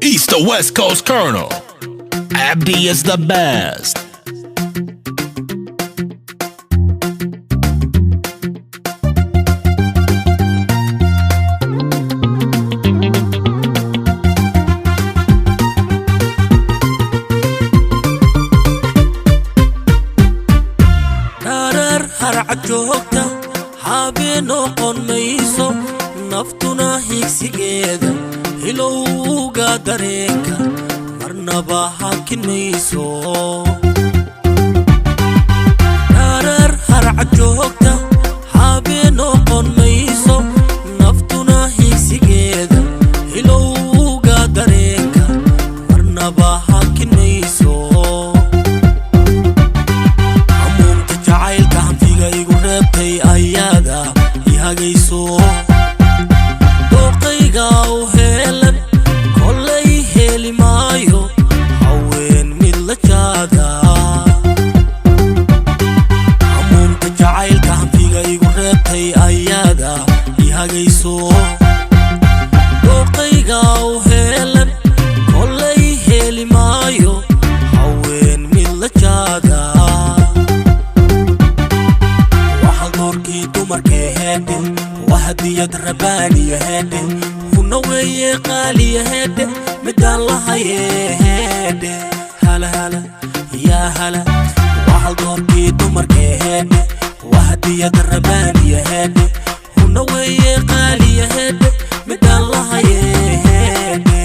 East to West Coast Colonel. Abdi is the best. Darar harcad joogta habeen noqon mayso naftuna higsigeeda hilowga dareenka marnaba hakin mayso darar harcad joogta habeen noqon mayso naftuna higsigeeda hilowga dareenka marnaba hakin mayso ayada ihagayso doqayga u helan kolay heli maayo haween mid la jaada amunta jacaylka hanfiga igu reebtay ayada ihagayso doqayga u helan kolay heli maayo haween mid la jaada dumarkee heedhe wahadiyad rabaaniya heedhe huna weeye qaaliya heedhe midaan lahayee heedhe hala hala yaa hala wahal doorkii dumarkee heedhe wahadiyad rabaaniya heedhe huna weeye qaaliya heedhe midaan lahayee heedhe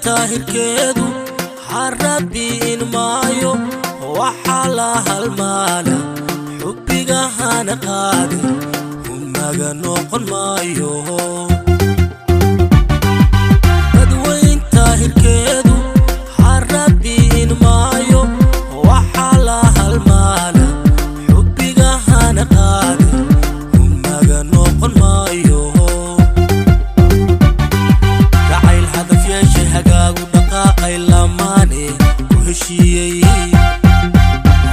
tahirkeedu harabiin maayo waxaa la halmaala xubbiga hana qaade hunaga noqon maayo dadweyn tahirkeedu harabiin maayo waxaa la halmaala xubbiga hana qaade hunaga noqon maayo hagaagu dhaqaaqay lamaane ku heshiiyey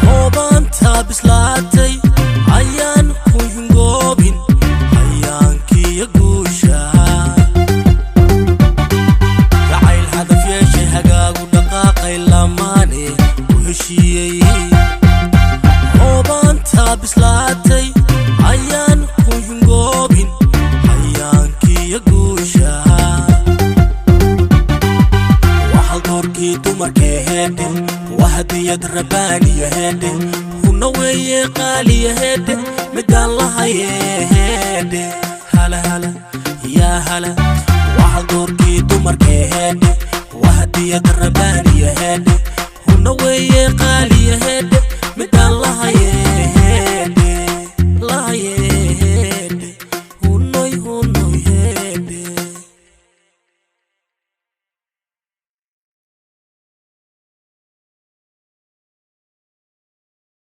hoobaanta bislaatay ayaan ku hingoobin hayaankiiyo guusha jacayl hadaf yeeshay hagaagu dhaqaaqay lamaane ku heshiiyey hoobaanta bislaatay ayaan ku hingoobin hayaankiiyo guusha doorkii dumarkee heedhe wahadiyad rabaaniya heedhe huna weeye qaaliya heedhe midaan lahayee heedhe hala hala yaa hala wahal doorkii dumarkee heedhe wahadiyad rabaaniya heedhe huna weeye qaaliya heedhe